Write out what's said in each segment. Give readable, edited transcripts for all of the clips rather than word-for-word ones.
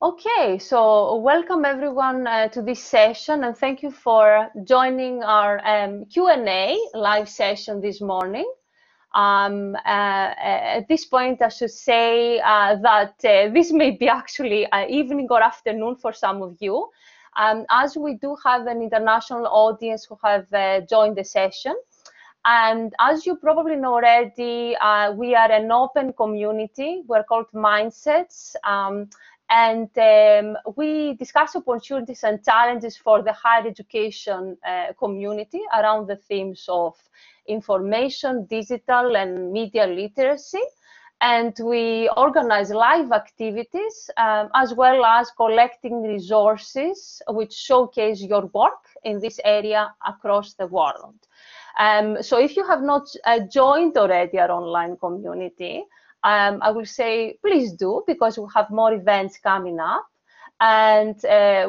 Okay, so welcome everyone to this session, and thank you for joining our Q&A live session this morning. At this point, I should say that this may be actually evening or afternoon for some of you, as we do have an international audience who have joined the session. And as you probably know already, we are an open community. We're called Mindsets. We discuss opportunities and challenges for the higher education community around the themes of information, digital, and media literacy. And we organize live activities as well as collecting resources which showcase your work in this area across the world. So if you have not joined already our online community, I will say please do, because we have more events coming up. And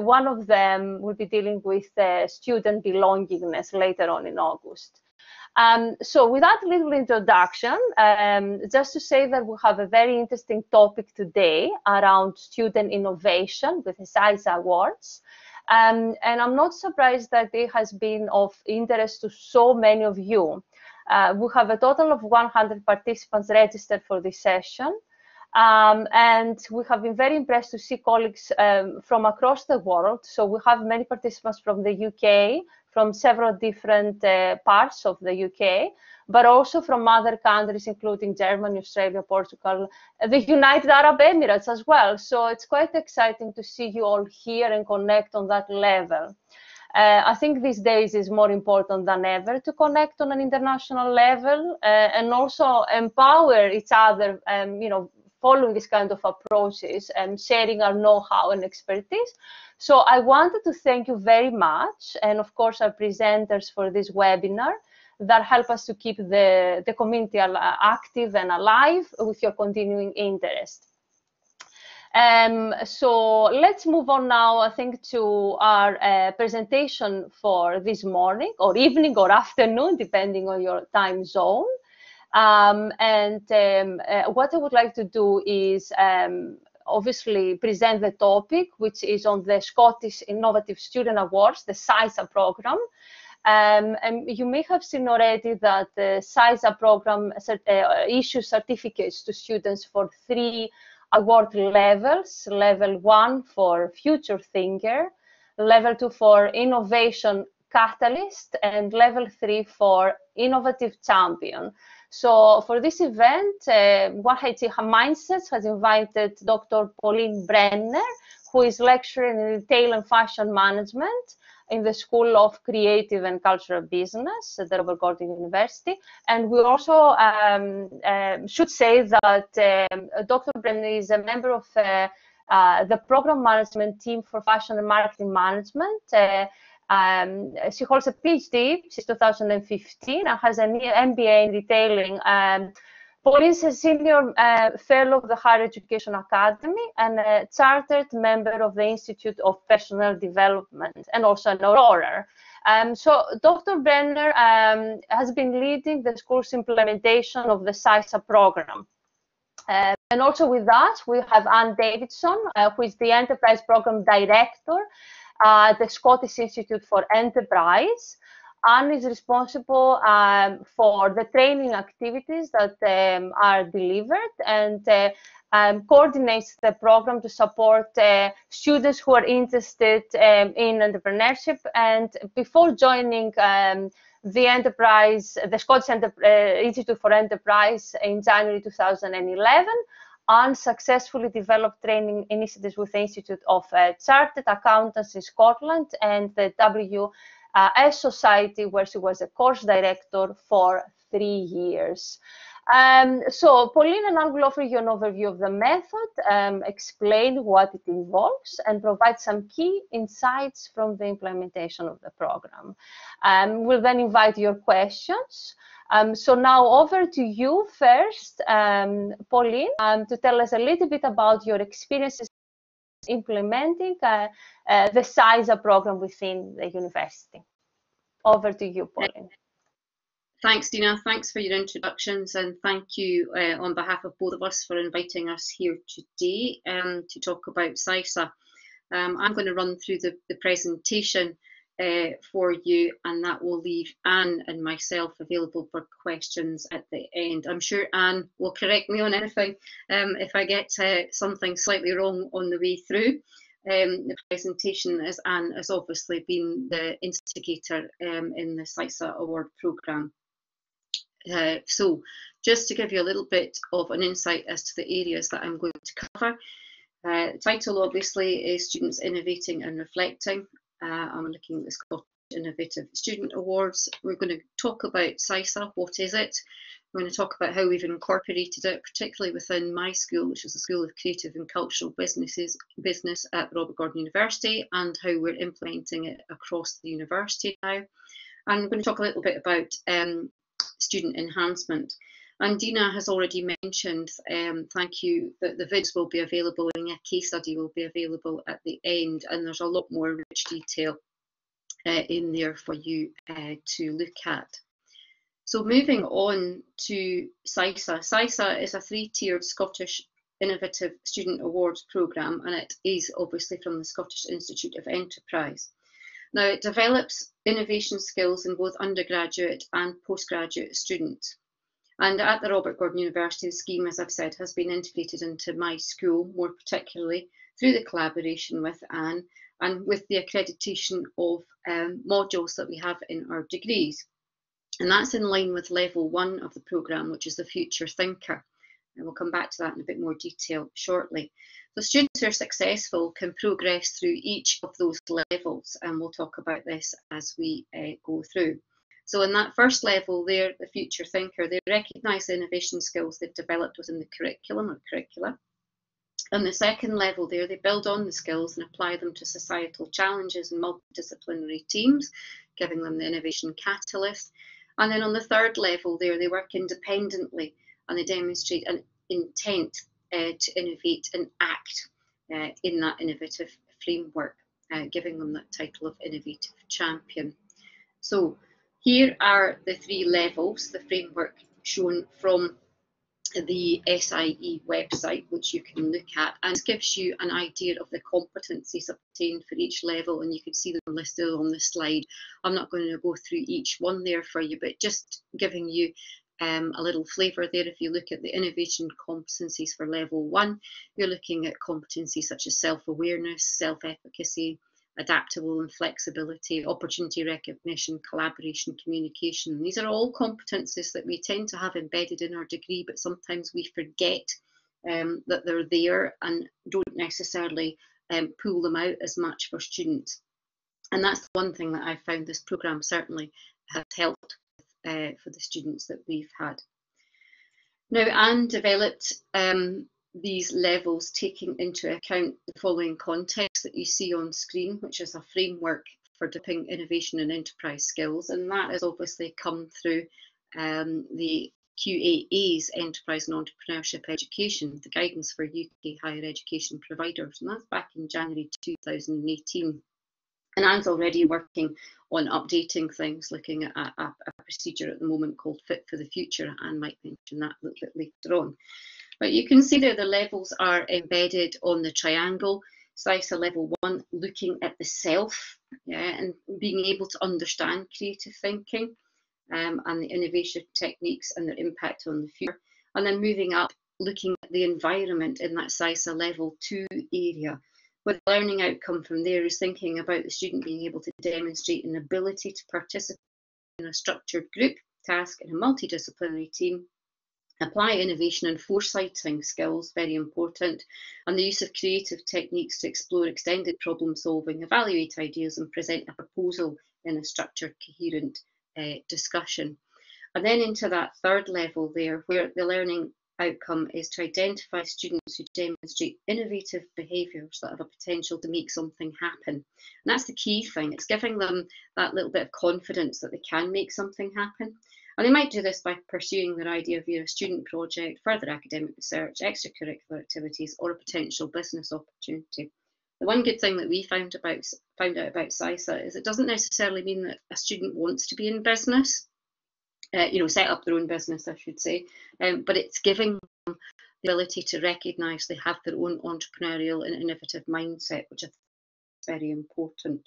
one of them will be dealing with student belongingness later on in August. So with that little introduction, just to say that we have a very interesting topic today around student innovation with the SISA Awards. And I'm not surprised that it has been of interest to so many of you. We have a total of 100 participants registered for this session. And we have been very impressed to see colleagues from across the world. So we have many participants from the UK, from several different parts of the UK, but also from other countries, including Germany, Australia, Portugal, the United Arab Emirates as well. So it's quite exciting to see you all here and connect on that level. I think these days is more important than ever to connect on an international level and also empower each other, following this kind of approaches and sharing our know-how and expertise. So I wanted to thank you very much, and of course our presenters for this webinar that help us to keep the community active and alive with your continuing interest. So let's move on now, I think, to our presentation for this morning, or evening, or afternoon, depending on your time zone. What I would like to do is obviously present the topic, which is on the Scottish Innovative Student Awards, the SISA program. And you may have seen already that the SISA program issues certificates to students for 3 award levels: level 1 for Future Thinker, level 2 for Innovation Catalyst, and level 3 for Innovative Champion. So for this event, OneHE Mindsets has invited Dr. Pauline Bremner, who is lecturing in Retail and Fashion Management in the School of Creative and Cultural Business at the Robert Gordon University. And we also should say that Dr. Bremner is a member of the program management team for Fashion and Marketing Management. She holds a PhD since 2015 and has an MBA in retailing. Pauline is a senior fellow of the Higher Education Academy and a chartered member of the Institute of Personal Development, and also an Aurora. So Dr. Bremner has been leading the school's implementation of the SISA program. And also with that, we have Ann Davidson, who is the Enterprise Program Director at the Scottish Institute for Enterprise. Anne is responsible for the training activities that are delivered and coordinates the program to support students who are interested in entrepreneurship. And before joining the Scottish Institute for Enterprise in January 2011, Anne successfully developed training initiatives with the Institute of Chartered Accountants in Scotland and the WS Society, where she was a course director for 3 years. So Pauline and I will offer you an overview of the method, explain what it involves, and provide some key insights from the implementation of the program. We'll then invite your questions. So now over to you first, Pauline, to tell us a little bit about your experiences implementing the SISA program within the university. Over to you, Pauline. Thanks, Dina. Thanks for your introductions, and thank you on behalf of both of us for inviting us here today to talk about SISA. I'm going to run through the presentation for you, and that will leave Anne and myself available for questions at the end. I'm sure Anne will correct me on anything if I get something slightly wrong on the way through the presentation, as Anne has obviously been the instigator in the SISA Award programme. So just to give you a little bit of an insight as to the areas that I'm going to cover. The title obviously is Students Innovating and Reflecting. I'm looking at the Scottish Innovative Student Awards. We're going to talk about SISA, what is it? We're going to talk about how we've incorporated it, particularly within my school, which is the School of Creative and Cultural Business at Robert Gordon University, and how we're implementing it across the university now. And we're going to talk a little bit about student enhancement. And Dina has already mentioned, thank you, that the vids will be available and a case study will be available at the end, and there's a lot more rich detail in there for you to look at. So moving on to SISA. SISA is a 3-tiered Scottish Innovative Student Awards programme, and it is obviously from the Scottish Institute of Enterprise. Now, it develops innovation skills in both undergraduate and postgraduate students. And at the Robert Gordon University, the scheme, as I've said, has been integrated into my school, more particularly through the collaboration with Anne and with the accreditation of modules that we have in our degrees. And that's in line with level 1 of the programme, which is the Future Thinker. And we'll come back to that in a bit more detail shortly. So students who are successful can progress through each of those levels, and we'll talk about this as we go through. So in that first level there, the Future Thinker, they recognise the innovation skills they've developed within the curriculum or curricula. And the second level there, they build on the skills and apply them to societal challenges and multidisciplinary teams, giving them the innovation catalyst. And then on the third level there, they work independently and they demonstrate an intent to innovate and act in that innovative framework, giving them that title of Innovative Champion. So here are the 3 levels, the framework shown from the SIE website, which you can look at, and it gives you an idea of the competencies obtained for each level, and you can see them listed on the slide. I'm not going to go through each one there for you, but just giving you a little flavour there. If you look at the innovation competencies for level 1, you're looking at competencies such as self-awareness, self-efficacy, adaptable and flexibility, opportunity recognition, collaboration, communication. These are all competencies that we tend to have embedded in our degree, but sometimes we forget that they're there and don't necessarily pull them out as much for students. And that's the one thing that I've found this programme certainly has helped for the students that we've had. Now, Anne developed these levels taking into account the following context that you see on screen, which is a framework for developing innovation and enterprise skills, and that has obviously come through the QAA's Enterprise and Entrepreneurship Education, the guidance for UK higher education providers, and that's back in January 2018. And Anne's already working on updating things, looking at a procedure at the moment called Fit for the Future. Anne might mention that a little bit later on. But you can see there the levels are embedded on the triangle. SISA level 1, looking at the self, and being able to understand creative thinking and the innovation techniques and their impact on the future. And then moving up, looking at the environment in that SISA level 2 area. But the learning outcome from there is thinking about the student being able to demonstrate an ability to participate in a structured group task in a multidisciplinary team, apply innovation and foresighting skills, very important, and the use of creative techniques to explore extended problem solving, evaluate ideas and present a proposal in a structured, coherent discussion. And then into that third level there, where the learning outcome is to identify students who demonstrate innovative behaviours that have a potential to make something happen. And that's the key thing. It's giving them that little bit of confidence that they can make something happen. And they might do this by pursuing their idea via a student project, further academic research, extracurricular activities, or a potential business opportunity. The one good thing that we found out about SISA is it doesn't necessarily mean that a student wants to be in business. set up their own business, I should say, but it's giving them the ability to recognise they have their own entrepreneurial and innovative mindset, which I think is very important.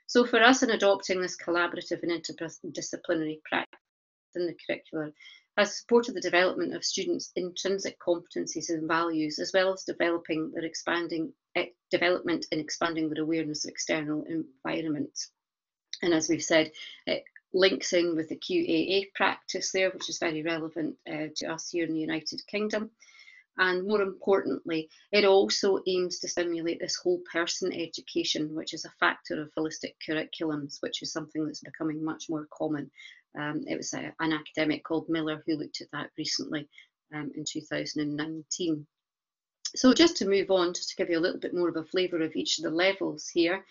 So for us in adopting this collaborative and interdisciplinary practice in the curriculum has supported the development of students' intrinsic competencies and values, as well as developing their development in expanding their awareness of external environments. And as we've said, it links in with the QAA practice there, which is very relevant to us here in the United Kingdom. And more importantly, it also aims to stimulate this whole person education, which is a factor of holistic curriculums, which is something that's becoming much more common. It was an academic called Miller who looked at that recently in 2019. So just to move on, just to give you a little bit more of a flavour of each of the levels here,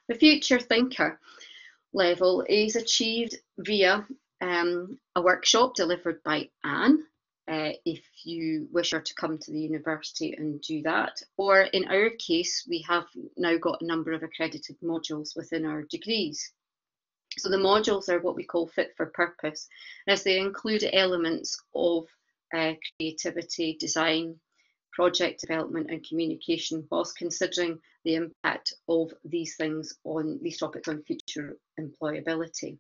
the Future Thinker level is achieved via a workshop delivered by Anne, if you wish her to come to the university and do that. Or in our case, we have now got a number of accredited modules within our degrees. So the modules are what we call fit for purpose, as they include elements of creativity, design, project development and communication, whilst considering the impact of these topics on future employability.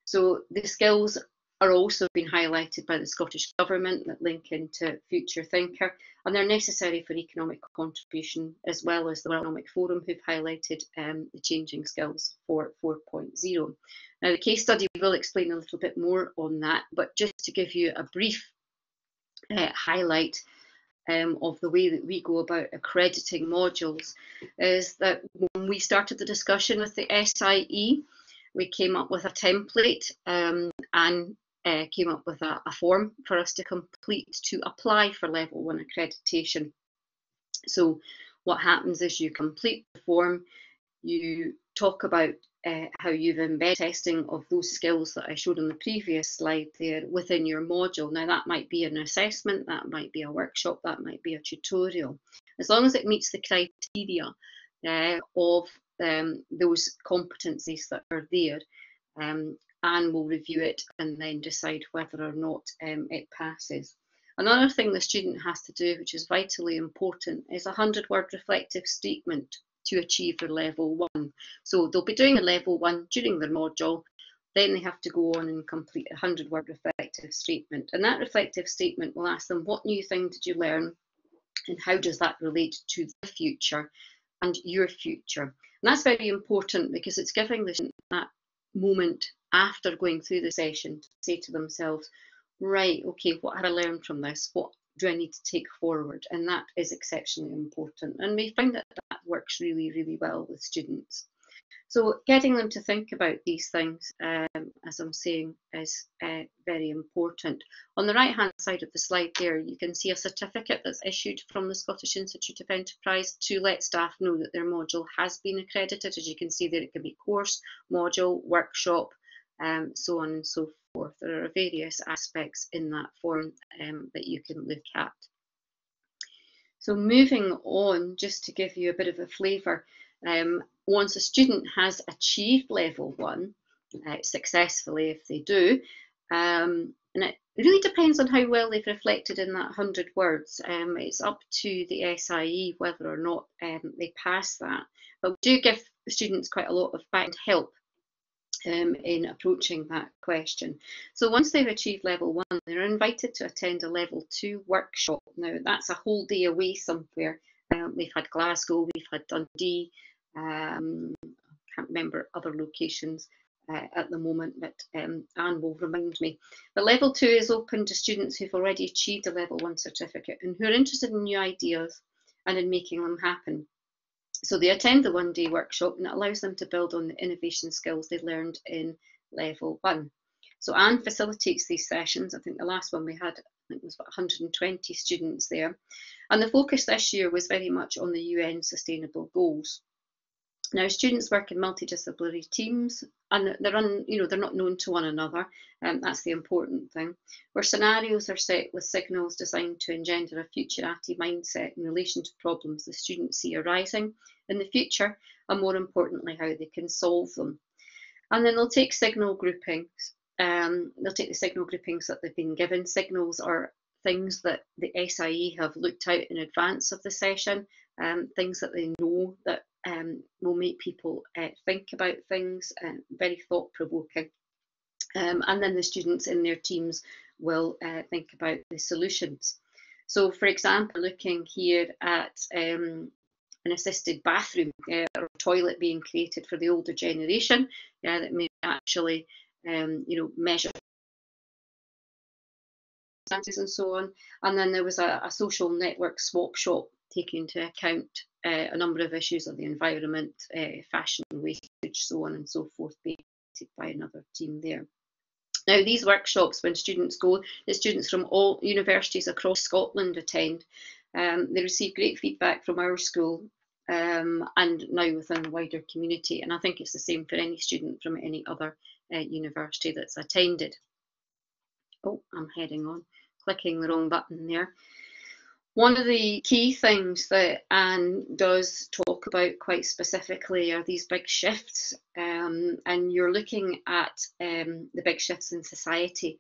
So the skills are also being highlighted by the Scottish Government that link into Future Thinker, and they're necessary for economic contribution, as well as the World Economic Forum, who've highlighted the changing skills for 4.0. Now, the case study will explain a little bit more on that, but just to give you a brief highlight of the way that we go about accrediting modules, is that when we started the discussion with the SIE, we came up with a template and came up with a form for us to complete to apply for level 1 accreditation. So what happens is you complete the form, you talk about how you've embedded testing of those skills that I showed on the previous slide there within your module. Now that might be an assessment, that might be a workshop, that might be a tutorial. As long as it meets the criteria of those competencies that are there, Anne will review it and then decide whether or not it passes. Another thing the student has to do, which is vitally important, is a 100-word reflective statement to achieve their level 1. So they'll be doing a level 1 during their module, then they have to go on and complete a 100-word reflective statement. And that reflective statement will ask them, what new thing did you learn and how does that relate to the future and your future? And that's very important because it's giving the student that moment after going through the session to say to themselves, right, okay, what have I learned from this? What do I need to take forward? And that is exceptionally important. And we find that that works really, really well with students. So getting them to think about these things, as I'm saying, is very important. On the right-hand side of the slide there, you can see a certificate that's issued from the Scottish Institute of Enterprise to let staff know that their module has been accredited. As you can see there, it can be course, module, workshop, so on and so forth. There are various aspects in that form that you can look at. So moving on, just to give you a bit of a flavour, once a student has achieved level 1 successfully, if they do, and it really depends on how well they've reflected in that 100 words. It's up to the SIE whether or not they pass that. But we do give the students quite a lot of back and help in approaching that question. So once they've achieved level 1, they're invited to attend a level 2 workshop. Now that's a whole day away somewhere. We've had Glasgow, we've had Dundee, I can't remember other locations at the moment, but Anne will remind me. But level 2 is open to students who've already achieved a level 1 certificate and who are interested in new ideas and in making them happen. So they attend the one-day workshop and it allows them to build on the innovation skills they learned in level 1. So Anne facilitates these sessions. I think the last one we had, I think it was about 120 students there. And the focus this year was very much on the UN Sustainable Goals. Now, students work in multidisciplinary teams and they're not known to one another. That's the important thing. Where scenarios are set with signals designed to engender a futurati mindset in relation to problems the students see arising in the future, and more importantly, how they can solve them. And then they'll take signal groupings they'll take the signal groupings that they've been given. Signals are things that the SIE have looked out in advance of the session, things that they know that will make people think about things, very thought-provoking. And then the students in their teams will think about the solutions. So, for example, looking here at an assisted bathroom or toilet being created for the older generation, that may actually, measure and so on. And then there was a social network swap shop taking into account a number of issues of the environment, fashion, wastage, so on and so forth, being by another team there. Now, these workshops, when students go, the students from all universities across Scotland attend. They receive great feedback from our school and now within the wider community. And I think it's the same for any student from any other university that's attended. Oh, I'm heading on, clicking the wrong button there. One of the key things that Anne does talk about quite specifically are these big shifts, and you're looking at the big shifts in society,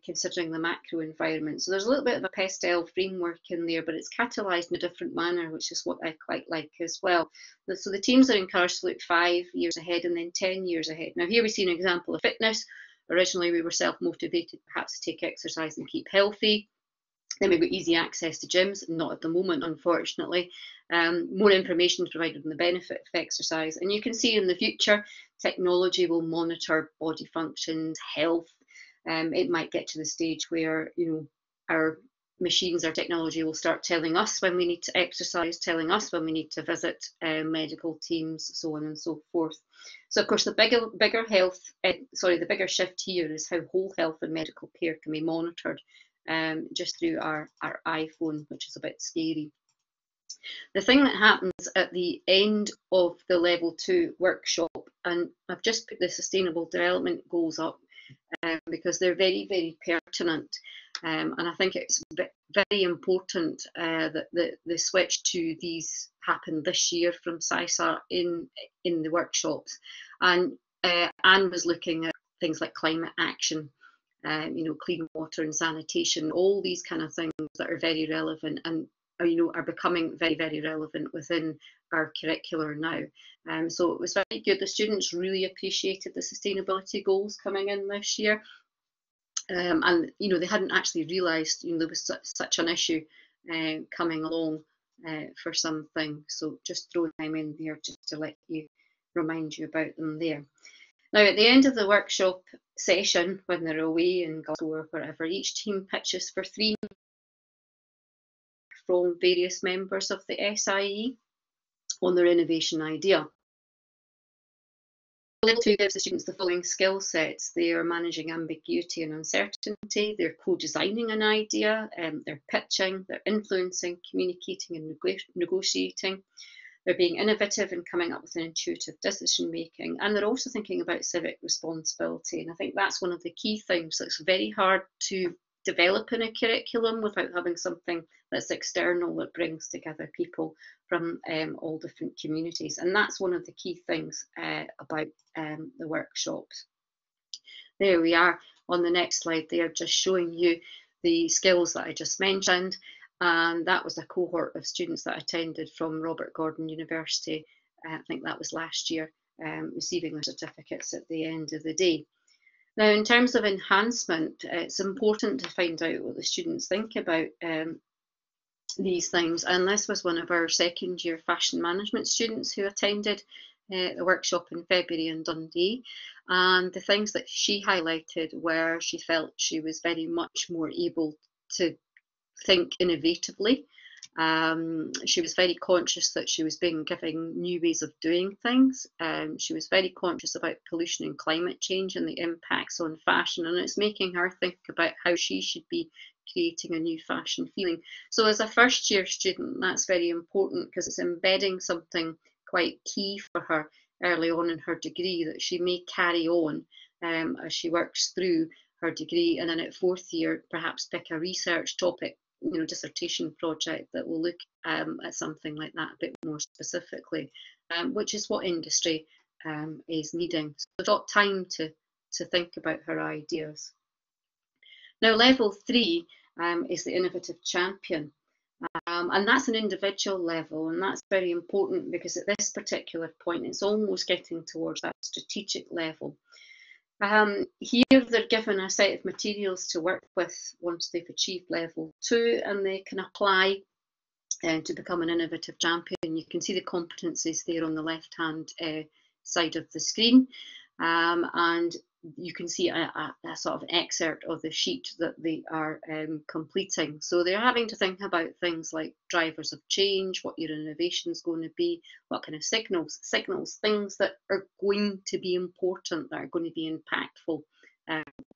considering the macro environment. So there's a little bit of a PESTEL framework in there, but it's catalysed in a different manner, which is what I quite like as well. So the teams are encouraged to look 5 years ahead and then 10 years ahead. Now here we see an example of fitness. Originally we were self-motivated perhaps to take exercise and keep healthy. Then we've got easy access to gyms, not at the moment, unfortunately. More information is provided on the benefit of exercise. And you can see in the future, technology will monitor body functions, health. It might get to the stage where, our machines, our technology will start telling us when we need to exercise, telling us when we need to visit medical teams, so on and so forth. So, of course, the bigger shift here is how whole health and medical care can be monitored. Just through our iPhone, which is a bit scary. The thing that happens at the end of the level 2 workshop, and I've just put the sustainable development goals up because they're very, very pertinent, and I think it's very important that the switch to these happened this year from SISA in the workshops. And Anne was looking at things like climate action, clean water and sanitation, all these kind of things that are very relevant and are becoming very, very relevant within our curricula now. So it was very good. The students really appreciated the sustainability goals coming in this year. And they hadn't actually realised there was such an issue coming along for something. So just throw them in there just to remind you about them there. Now, at the end of the workshop session, when they're away in Glasgow or wherever, each team pitches for 3 from various members of the SIE on their innovation idea. Level 2 gives the students the following skill sets. They are managing ambiguity and uncertainty, they're co-designing an idea, they're pitching, they're influencing, communicating and negotiating. They're being innovative and coming up with an intuitive decision making, and they're also thinking about civic responsibility. And I think that's one of the key things that's very hard to develop in a curriculum without having something that's external that brings together people from all different communities. And that's one of the key things about the workshops. There we are on the next slide there, just showing you the skills that I just mentioned. And that was a cohort of students that attended from Robert Gordon University. I think that was last year, receiving their certificates at the end of the day. Now, in terms of enhancement, it's important to find out what the students think about these things. And this was one of our second year fashion management students who attended the workshop in February in Dundee. And the things that she highlighted were she felt she was very much more able to think innovatively. She was very conscious that she was being given new ways of doing things. She was very conscious about pollution and climate change and the impacts on fashion, and it's making her think about how she should be creating a new fashion feeling. So as a first year student, that's very important because it's embedding something quite key for her early on in her degree that she may carry on as she works through her degree, and then at 4th year perhaps pick a research topic, dissertation project that will look at something like that a bit more specifically, which is what industry is needing. So we've got time to to think about her ideas. Now, level 3 is the innovative champion. And that's an individual level, and that's very important because at this particular point it's almost getting towards that strategic level. Here they're given a set of materials to work with once they've achieved level 2, and they can apply to become an innovative champion. You can see the competencies there on the left hand side of the screen, and you can see a sort of excerpt of the sheet that they are completing. So they're having to think about things like drivers of change, what your innovation is going to be, what kind of signals, things that are going to be important, that are going to be impactful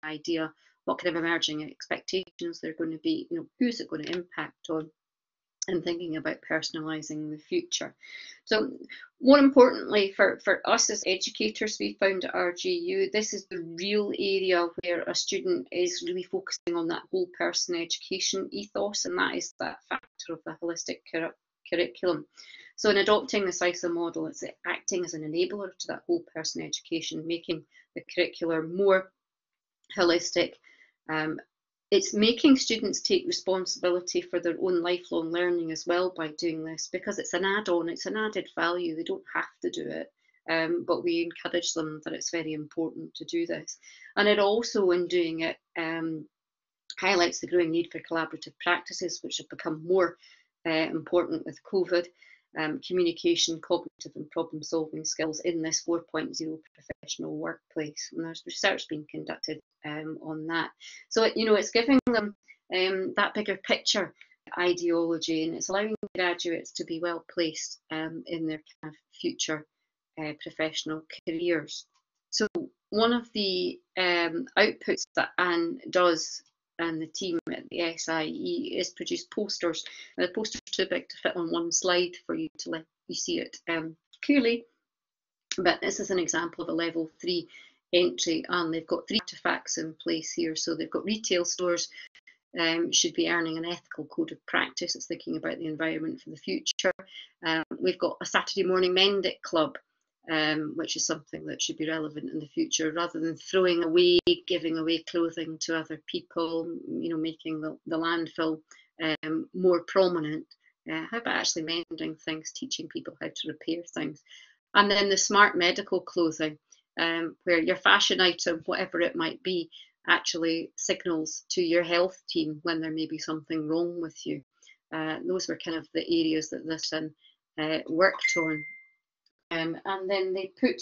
idea, what kind of emerging expectations they're going to be, who's it going to impact on, and thinking about personalising the future. So more importantly for us as educators, we found at RGU, this is the real area where a student is really focusing on that whole person education ethos, and that is that factor of the holistic curriculum. So in adopting the SISA model, it's acting as an enabler to that whole person education, making the curriculum more holistic. It's making students take responsibility for their own lifelong learning as well by doing this, because it's an add-on, it's an added value. They don't have to do it, but we encourage them that it's very important to do this. And it also, in doing it, highlights the growing need for collaborative practices, which have become more important with COVID. Communication, cognitive and problem-solving skills in this 4.0 professional workplace. And there's research being conducted on that. So, it's giving them that bigger picture ideology, and it's allowing graduates to be well placed in their kind of future professional careers. So one of the outputs that Anne does and the team at the SIE is produce posters. The posters are too big to fit on one slide for you to let you see it clearly, but this is an example of a level 3 entry, and they've got 3 artifacts in place here. So they've got retail stores should be earning an ethical code of practice. It's thinking about the environment for the future. We've got a Saturday morning Mend It club, which is something that should be relevant in the future, rather than throwing away, giving away clothing to other people, making the landfill more prominent. How about actually mending things, teaching people how to repair things? And then the smart medical clothing, where your fashion item, whatever it might be, actually signals to your health team when there may be something wrong with you. Those were kind of the areas that this worked on. And then they put,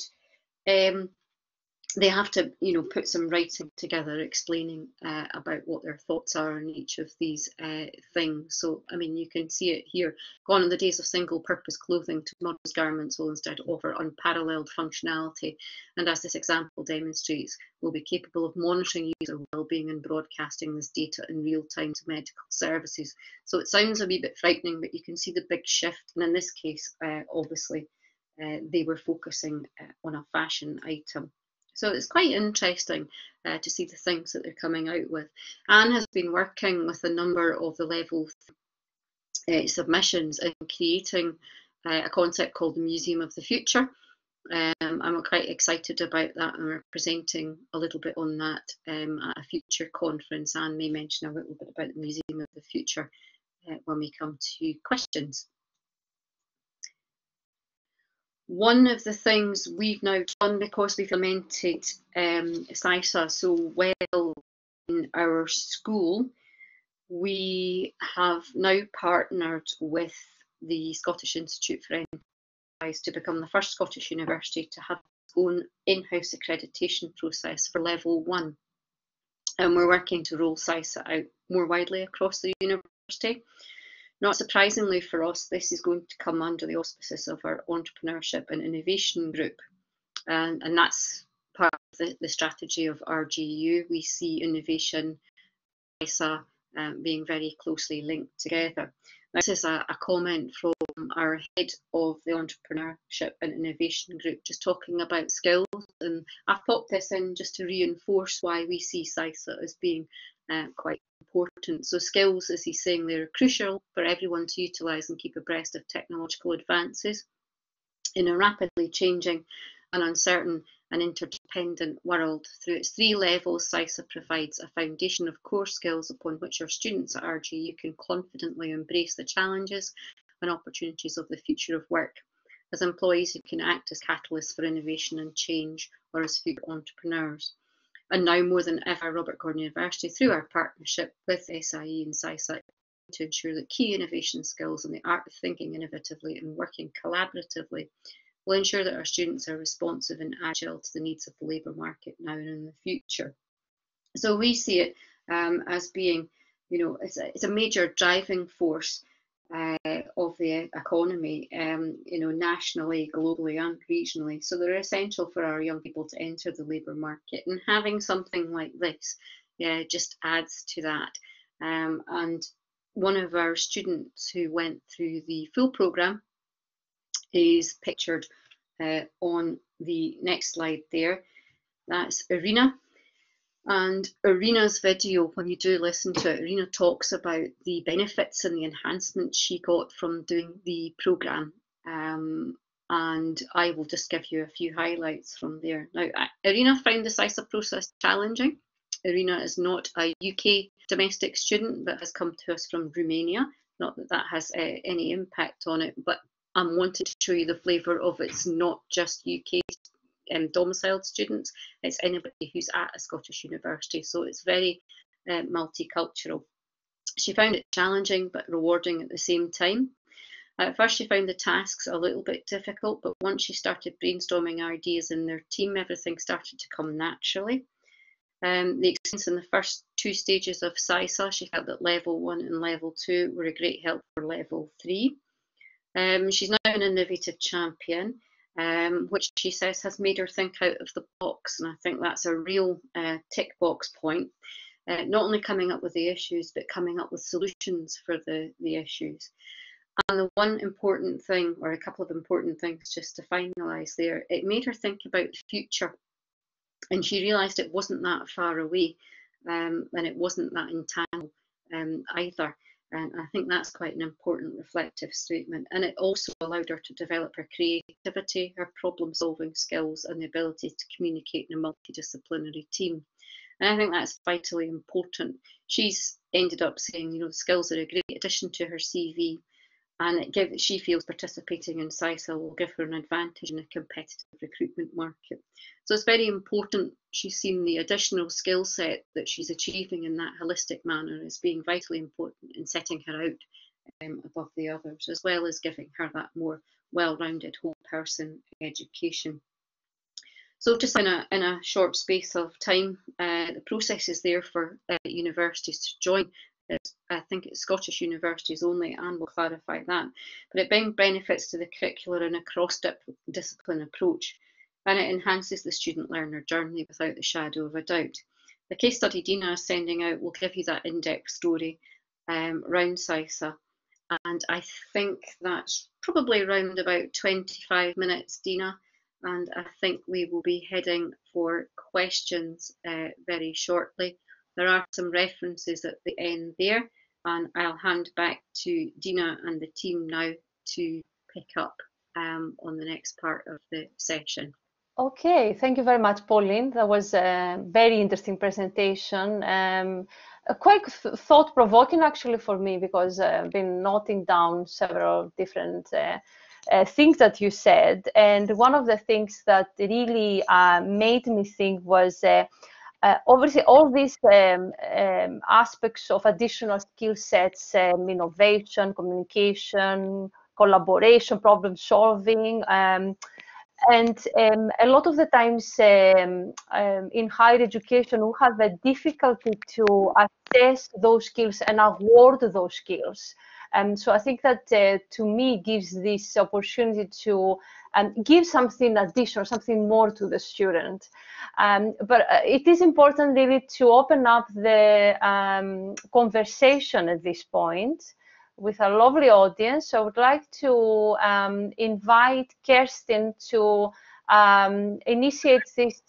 they have to, put some writing together explaining about what their thoughts are on each of these things. So, I mean, you can see it here. Gone are the days of single-purpose clothing. Tomorrow's garments will instead offer unparalleled functionality. And as this example demonstrates, will be capable of monitoring user well-being and broadcasting this data in real time to medical services. So it sounds a wee bit frightening, but you can see the big shift. And in this case, obviously, they were focusing on a fashion item. So it's quite interesting to see the things that they're coming out with. Anne has been working with a number of the level submissions in creating a concept called the Museum of the Future. I'm quite excited about that, and we're presenting a little bit on that at a future conference. Anne may mention a little bit about the Museum of the Future when we come to questions. One of the things we've now done, because we've implemented SISA so well in our school, we have now partnered with the Scottish Institute for Enterprise to become the first Scottish university to have its own in-house accreditation process for level 1. And we're working to roll SISA out more widely across the university. Not surprisingly for us, this is going to come under the auspices of our Entrepreneurship and Innovation Group. And that's part of the strategy of RGU. We see innovation, SISA, being very closely linked together. This is a comment from our head of the Entrepreneurship and Innovation Group, just talking about skills. And I've popped this in just to reinforce why we see SISA as being quite important. So skills, as he's saying, they're crucial for everyone to utilise and keep abreast of technological advances in a rapidly changing and uncertain an interdependent world. Through its 3 levels, SISA provides a foundation of core skills upon which our students at RGU can confidently embrace the challenges and opportunities of the future of work, as employees who can act as catalysts for innovation and change, or as future entrepreneurs. And now more than ever, Robert Gordon University, through our partnership with SIE and SISA, to ensure that key innovation skills and the art of thinking innovatively and working collaboratively will ensure that our students are responsive and agile to the needs of the labour market now and in the future. So we see it as being, it's a major driving force of the economy, nationally, globally and regionally. So they're essential for our young people to enter the labour market, and having something like this just adds to that. And one of our students who went through the full programme is pictured on the next slide there. That's Irina. And Irina's video, when you do listen to it, Irina talks about the benefits and the enhancements she got from doing the programme. And I will just give you a few highlights from there. Now, Irina found the SISA process challenging. Irina is not a UK domestic student, but has come to us from Romania. Not that that has any impact on it, but I wanted to show you the flavour of it's not just UK domiciled students, it's anybody who's at a Scottish university, so it's very multicultural. She found it challenging but rewarding at the same time. At first she found the tasks a little bit difficult, but once she started brainstorming ideas in their team, everything started to come naturally. The experience in the first 2 stages of SISA, she felt that level 1 and level 2 were a great help for level 3. She's now an innovative champion, which she says has made her think out of the box, and I think that's a real tick box point. Not only coming up with the issues, but coming up with solutions for the issues. And the one important thing, or a couple of important things just to finalise there, it made her think about the future. And she realised it wasn't that far away, and it wasn't that intangible either. And I think that's quite an important reflective statement. And it also allowed her to develop her creativity, her problem-solving skills, and the ability to communicate in a multidisciplinary team. And I think that's vitally important. She's ended up saying, the skills are a great addition to her CV, and she feels participating in SISA will give her an advantage in a competitive recruitment market. So it's very important. She's seen the additional skill set that she's achieving in that holistic manner as being vitally important in setting her out above the others, as well as giving her that more well-rounded whole person education. So just in a short space of time, the process is there for universities to join. I think it's Scottish universities only, and we'll clarify that. But it brings benefits to the curricular and a cross-discipline approach, and it enhances the student-learner journey without the shadow of a doubt. The case study Dina is sending out will give you that in-depth story around SISA, and I think that's probably around about 25 minutes, Dina, and I think we will be heading for questions very shortly. There are some references at the end there, and I'll hand back to Dina and the team now to pick up on the next part of the session. Okay, thank you very much, Pauline. That was a very interesting presentation. Quite thought-provoking actually for me, because I've been noting down several different things that you said. And one of the things that really made me think was obviously all these aspects of additional skill sets, innovation, communication, collaboration, problem solving, and a lot of the times in higher education, we have a difficulty to assess those skills and award those skills. So I think that to me gives this opportunity to give something additional, something more to the student. But it is important really to open up the conversation at this point with a lovely audience. So I would like to invite Kerstin to initiate this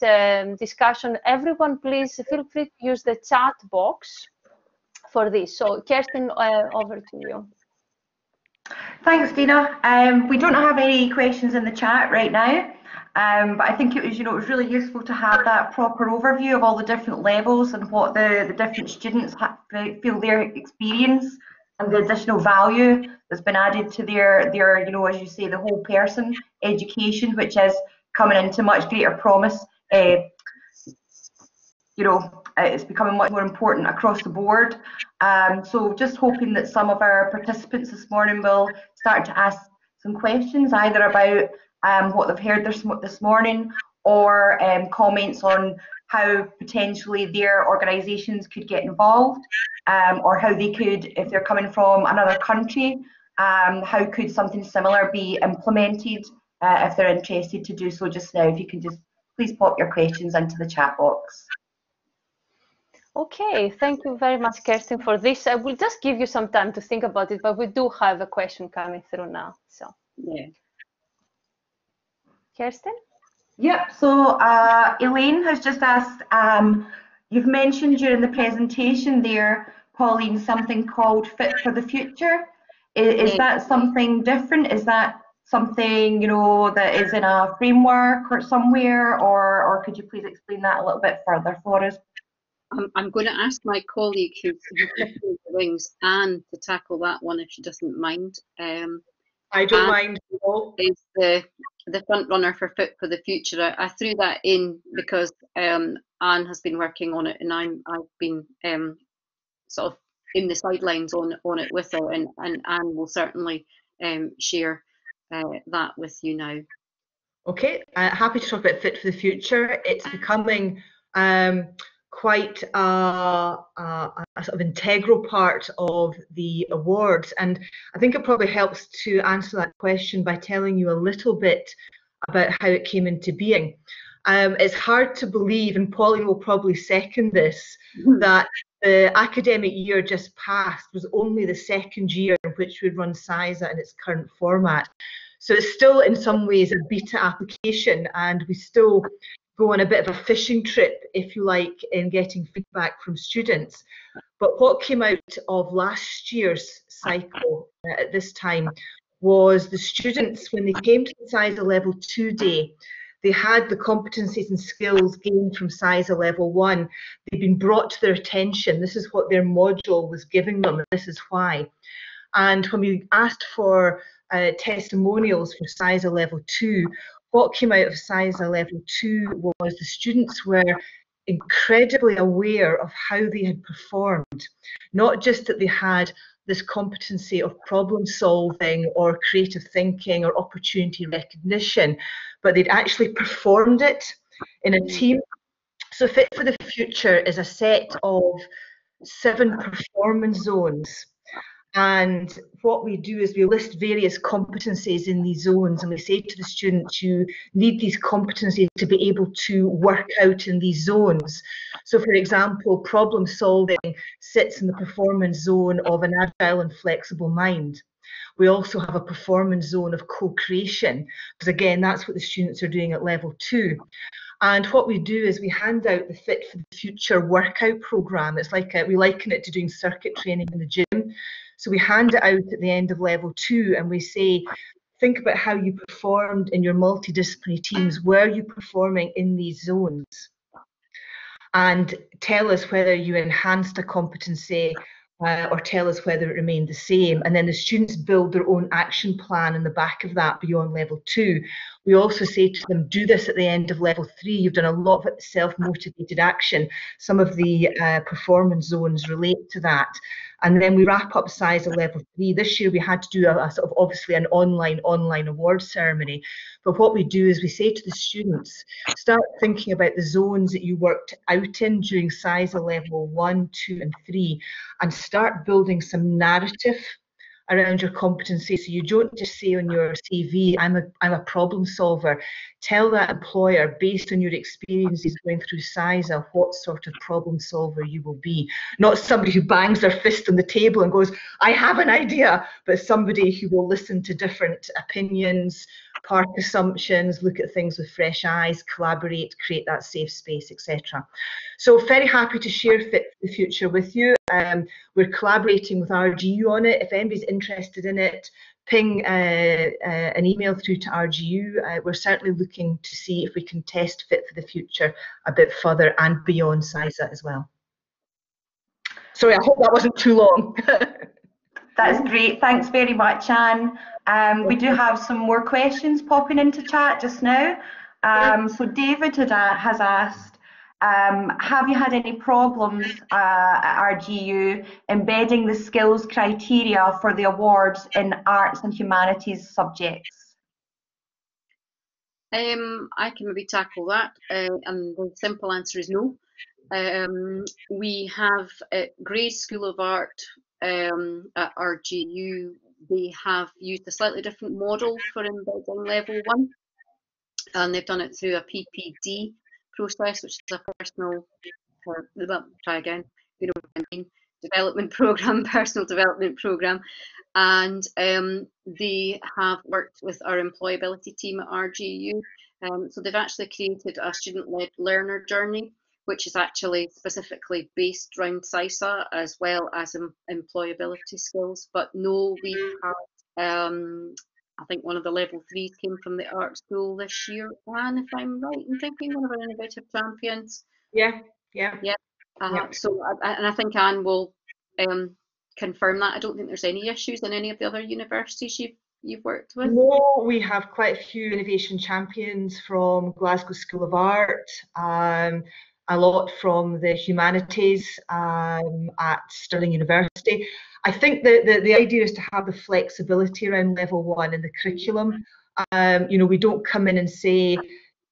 discussion. Everyone, please feel free to use the chat box for this. So Kerstin, over to you. Thanks, Dina. We don't have any questions in the chat right now. But I think it was, it was really useful to have that proper overview of all the different levels and what the different students feel their experience and the additional value that's been added to their, as you say, the whole person education, which is coming into much greater promise. It's becoming much more important across the board. So just hoping that some of our participants this morning will start to ask some questions, either about what they've heard this morning, or comments on how potentially their organisations could get involved, or how they could, if they're coming from another country, how could something similar be implemented if they're interested to do so just now. If you can just please pop your questions into the chat box. Okay, thank you very much, Kirsten, for this. I will just give you some time to think about it, but we do have a question coming through now. So, yeah. Kirsten? Yep, so Elaine has just asked, you've mentioned during the presentation there, Pauline, something called Fit for the Future. Is that something different? Is that something, that is in a framework or somewhere, or could you please explain that a little bit further for us? I'm going to ask my colleague who's the wings, Anne, to tackle that one if she doesn't mind. I don't mind. Is the front runner for Fit for the Future. I threw that in because Anne has been working on it, and I've been sort of in the sidelines on it with her, and Anne will certainly share that with you now. Okay, happy to talk about Fit for the Future. It's becoming quite a sort of integral part of the awards, and I think it probably helps to answer that question by telling you a little bit about how it came into being. It's hard to believe, and Pauline will probably second this, that the academic year just passed was only the second year in which we'd run SISA in its current format. So it's still in some ways a beta application, and we still go on a bit of a fishing trip, if you like, in getting feedback from students. But what came out of last year's cycle at this time was the students, when they came to the SISA Level 2 day, they had the competencies and skills gained from SISA Level 1. They'd been brought to their attention. This is what their module was giving them, and this is why. And when we asked for testimonials for SISA Level 2, what came out of SISA Level 2 was the students were incredibly aware of how they had performed. Not just that they had this competency of problem solving or creative thinking or opportunity recognition, but they'd actually performed it in a team. So Fit for the Future is a set of 7 performance zones. And what we do is we list various competencies in these zones, and we say to the students, you need these competencies to be able to work out in these zones. So for example, problem solving sits in the performance zone of an agile and flexible mind. We also have a performance zone of co-creation, because again, that's what the students are doing at Level 2. And what we do is we hand out the Fit for the Future workout programme. It's like we liken it to doing circuit training in the gym. So we hand it out at the end of Level 2, and we say, think about how you performed in your multidisciplinary teams. Were you performing in these zones? And tell us whether you enhanced a competency or tell us whether it remained the same. And then the students build their own action plan in the back of that beyond Level 2. We also say to them, do this at the end of Level 3. You've done a lot of self-motivated action. Some of the performance zones relate to that. And then we wrap up SISA Level 3. This year we had to do a sort of obviously an online award ceremony. But what we do is we say to the students, start thinking about the zones that you worked out in during SISA Level 1, 2 and 3, and start building some narrative around your competency. So you don't just say on your CV, I'm a problem solver. Tell that employer, based on your experiences going through SISA, what sort of problem solver you will be. Not somebody who bangs their fist on the table and goes, I have an idea, but somebody who will listen to different opinions, park assumptions, look at things with fresh eyes, collaborate, create that safe space, etc. So very happy to share Fit for the Future with you. We're collaborating with RGU on it. If anybody's interested in it, ping an email through to RGU. We're certainly looking to see if we can test Fit for the Future a bit further and beyond SISA as well. Sorry, I hope that wasn't too long. That's great. Thanks very much, Anne. We do have some more questions popping into chat just now. So David has asked, have you had any problems at RGU embedding the skills criteria for the awards in arts and humanities subjects? I can maybe tackle that, and the simple answer is no. We have Gray's School of Art at RGU. They have used a slightly different model for embedding level 1, and they've done it through a PPD process, which is a personal, try again, you know what I mean, development program, personal development program, and they have worked with our employability team at RGU. So they've actually created a student-led learner journey, which is actually specifically based around SISA as well as employability skills. But no, we've had, I think one of the level 3s came from the art school this year, Anne, if I'm right in thinking, one of our innovative champions. Yeah. So, and I think Anne will confirm that. I don't think there's any issues in any of the other universities you've worked with. No, we have quite a few innovation champions from Glasgow School of Art, a lot from the Humanities at Stirling University. I think the idea is to have the flexibility around level 1 in the curriculum. You know, we don't come in and say,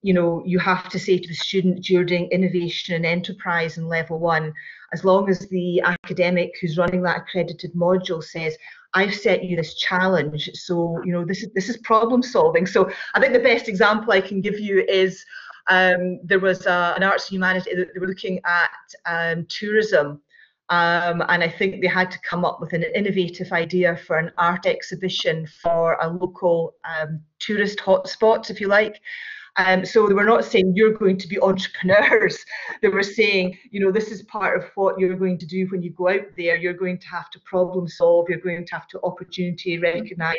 you know, you have to say to the student during innovation and enterprise in level 1, as long as the academic who's running that accredited module says, I've set you this challenge, so you know this is problem solving. So I think the best example I can give you is there was an arts and humanities. They were looking at tourism, and I think they had to come up with an innovative idea for an art exhibition for a local tourist hotspot, if you like. So they were not saying you're going to be entrepreneurs. They were saying, you know, this is part of what you're going to do when you go out there. You're going to have to problem solve. You're going to have to opportunity recognize.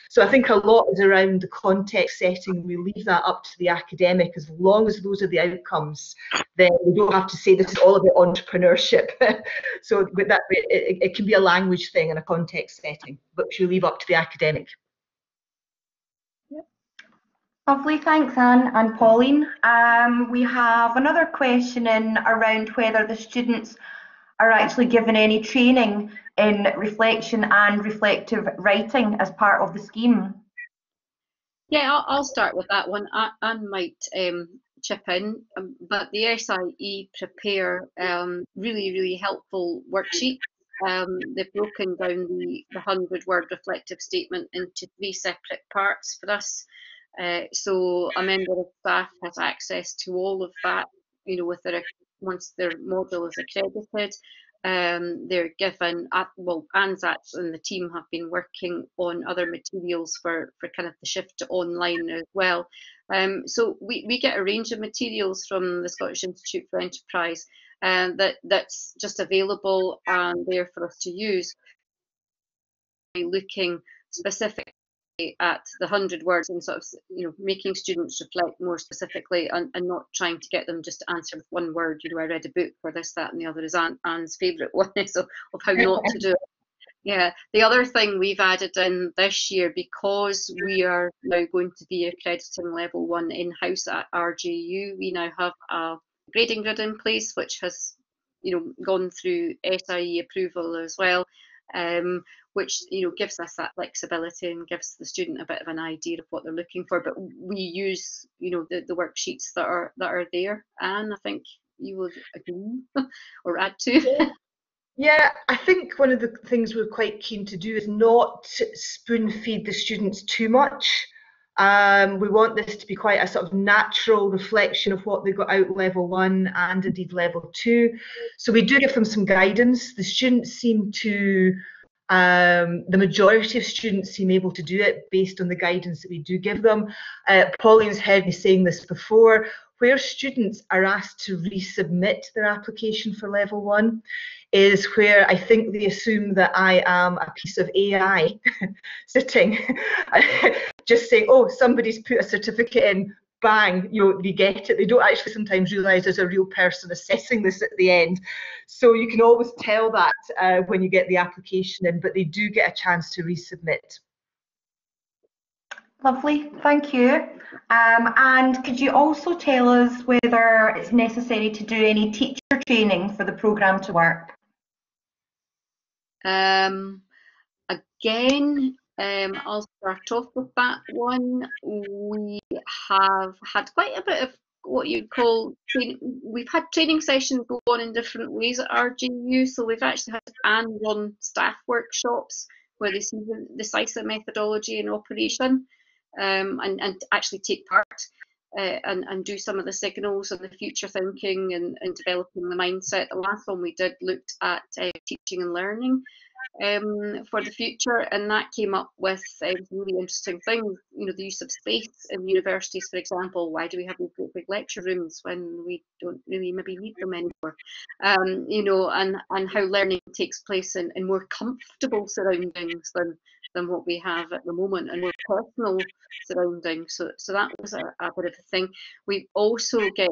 So I think a lot is around the context setting. We leave that up to the academic. As long as those are the outcomes, then we don't have to say this is all about entrepreneurship. So with that, it can be a language thing and a context setting, but you leave up to the academic. Lovely, thanks Anne and Pauline. We have another question in around whether the students are actually given any training in reflection and reflective writing as part of the scheme. Yeah, I'll start with that one. Anne might chip in, but the SIE prepare really helpful worksheets. They've broken down the 100-word reflective statement into 3 separate parts for us. So a member of staff has access to all of that, you know, with once their module is accredited. They're given, ANZAC and the team have been working on other materials for kind of the shift to online as well. So we get a range of materials from the Scottish Institute for Enterprise that's just available and there for us to use. Looking specifically at the 100 words and sort of, you know, making students reflect more specifically and not trying to get them just to answer with one word. You know, I read a book for this, that and the other is Anne's favourite one of how not to do it. Yeah, the other thing we've added in this year, because we are now going to be accrediting level 1 in-house at RGU, we now have a grading grid in place which has, you know, gone through SIE approval as well. Which, you know, gives us that flexibility and gives the student a bit of an idea of what they're looking for. But we use, you know, the worksheets that are there. Anne, I think you would agree or add to. Yeah, I think one of the things we're quite keen to do is not spoon feed the students too much. We want this to be quite a sort of natural reflection of what they got out level 1 and indeed level 2. So we do give them some guidance. The students seem to, the majority of students seem able to do it based on the guidance that we do give them. Pauline's heard me saying this before. where students are asked to resubmit their application for level 1 is where I think they assume that I am a piece of AI sitting, just saying, oh, somebody's put a certificate in, bang, they get it. They don't actually sometimes realise there's a real person assessing this at the end. So you can always tell that when you get the application in, but they do get a chance to resubmit. Lovely, thank you. And could you also tell us whether it's necessary to do any teacher training for the programme to work? Again, I'll start off with that one. We have had quite a bit of what you'd call training. We've had training sessions go on in different ways at RGU. So we've actually had Ann run staff workshops where they see the SISA methodology in operation, and actually take part and do some of the signals and the future thinking and developing the mindset. The last one we did looked at teaching and learning for the future, and that came up with really interesting things. The use of space in universities, for example. Why do we have these great big lecture rooms when we don't really maybe need them anymore? And how learning takes place in more comfortable surroundings than what we have at the moment, and more personal surroundings. So that was a bit of a thing. We also get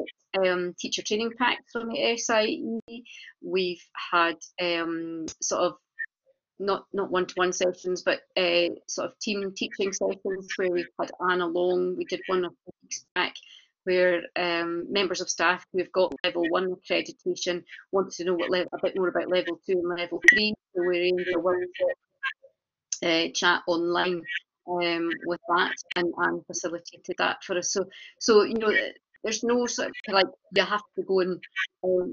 teacher training packs from the SIE. We've had sort of not one-to-one sessions, but sort of team teaching sessions where we've had Anne along. We did one a few weeks back where members of staff who have got level 1 accreditation wanted to know a bit more about level 2 and level 3. So we arranged a workshop chat online with that, and Anne facilitated that for us. So there's no sort of like you have to go and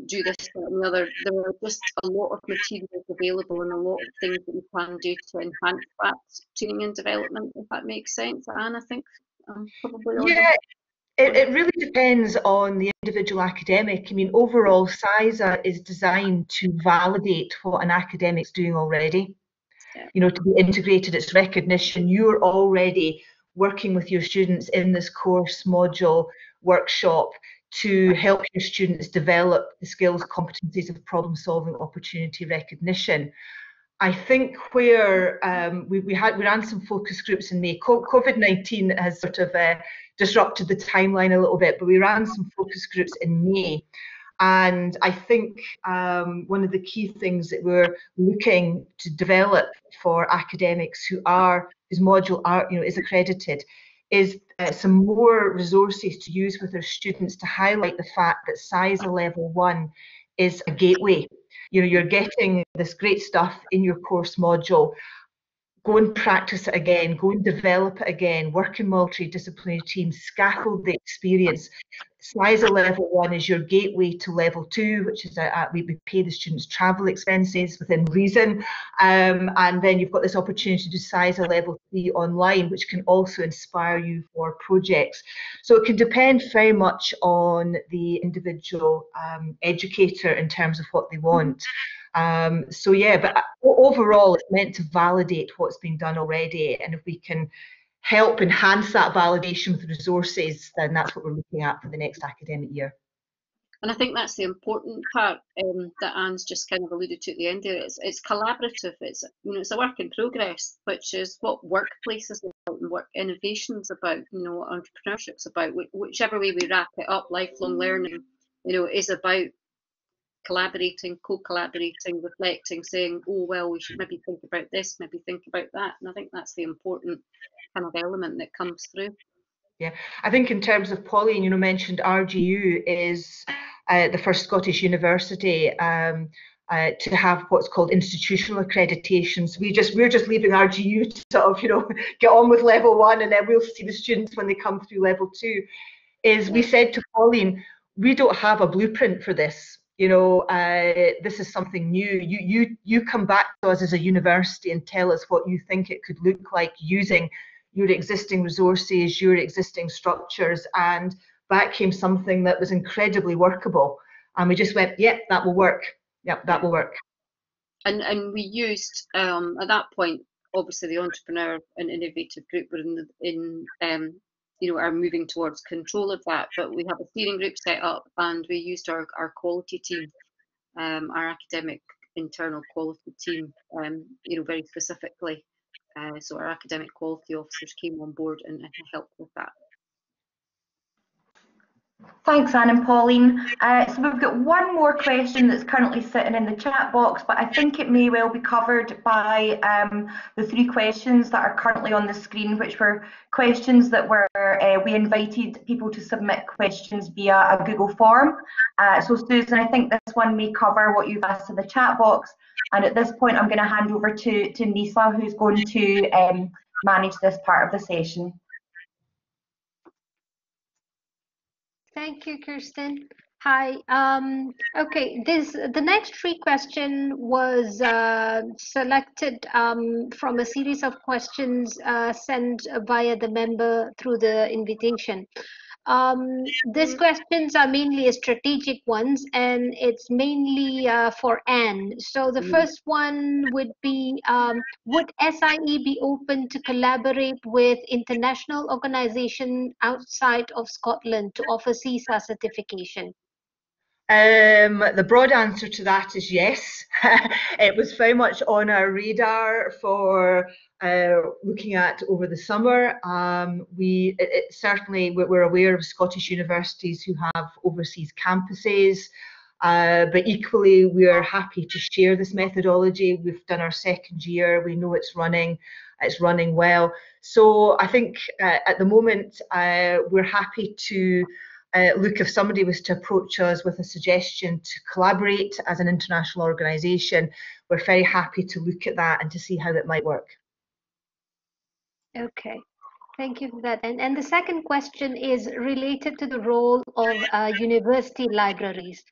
do this, that, and the other. There are just a lot of materials available and a lot of things that you can do to enhance that training and development, if that makes sense. Anne, I think probably on. Yeah, it really depends on the individual academic. I mean, overall, SISA is designed to validate what an academic's doing already. Yeah. To be integrated, it's recognition. You're already working with your students in this course module workshop to help your students develop the skills, competencies of problem solving, opportunity recognition. I think where we ran some focus groups in May. COVID-19 has sort of disrupted the timeline a little bit, but we ran some focus groups in May. And I think one of the key things that we're looking to develop for academics whose module is accredited is some more resources to use with their students to highlight the fact that SISA level 1 is a gateway. You're getting this great stuff in your course module. Go and practice it again, go and develop it again, work in multidisciplinary teams, scaffold the experience. SISA level 1 is your gateway to level 2, which is we pay the students' travel expenses within reason. And then you've got this opportunity to do SISA level 3 online, which can also inspire you for projects. So it can depend very much on the individual educator in terms of what they want. So yeah, but overall it's meant to validate what's been done already, and if we can help enhance that validation with resources, then that's what we're looking at for the next academic year. And I think that's the important part that Anne's just kind of alluded to at the end there. It's collaborative. It's it's a work in progress, which is what workplace is about and what innovation's about. What entrepreneurship's about. Whichever way we wrap it up, lifelong learning, is about collaborating, co-collaborating, reflecting, saying, oh well, we should maybe think about this, maybe think about that. And I think that's the important kind of element that comes through. Yeah, I think in terms of Pauline, mentioned RGU is the first Scottish university to have what's called institutional accreditations. We're just leaving RGU to sort of get on with level 1, and then we'll see the students when they come through level 2. We said to Pauline, we don't have a blueprint for this. This is something new. You come back to us as a university and tell us what you think it could look like using your existing resources, your existing structures, and back came something that was incredibly workable. And we just went, yep, that will work. Yep, that will work. And we used at that point, obviously the entrepreneur and innovative group were in are moving towards control of that. But we have a steering group set up, and we used our quality team, our academic internal quality team, very specifically. So our academic quality officers came on board and helped with that. Thanks, Anne and Pauline. So we've got one more question that's currently sitting in the chat box, but I think it may well be covered by the 3 questions that are currently on the screen, which were questions that we invited people to submit questions via a Google form. So Susan, I think this one may cover what you've asked in the chat box. And at this point, I'm going to hand over to Nisa, who's going to manage this part of the session. Thank you, Kirsten. Hi. Okay, the next 3 question was selected from a series of questions sent via the member through the invitation. These questions are mainly strategic ones, and it's mainly for Anne. So the first one would be, would SIE be open to collaborate with international organizations outside of Scotland to offer SISA certification? The broad answer to that is yes. It was very much on our radar for looking at over the summer. Certainly we're aware of Scottish universities who have overseas campuses, but equally we are happy to share this methodology. We've done our 2nd year, we know it's running well. So I think at the moment we're happy to look, if somebody was to approach us with a suggestion to collaborate as an international organisation, we're very happy to look at that and to see how that might work. Okay, thank you for that. And the second question is related to the role of university libraries.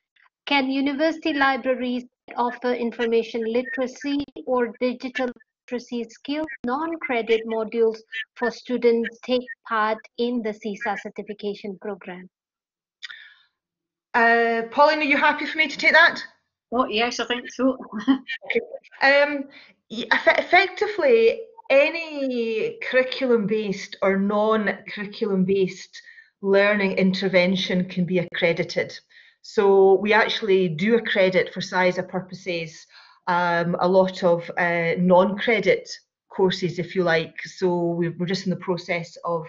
Can university libraries offer information literacy or digital literacy skills, non-credit modules for students take part in the SISA certification program? Pauline, are you happy for me to take that? Oh, yes, I think so. Okay. Effectively, any curriculum-based or non-curriculum-based learning intervention can be accredited. So we actually do accredit for SISA purposes a lot of non-credit courses, if you like. So we're just in the process of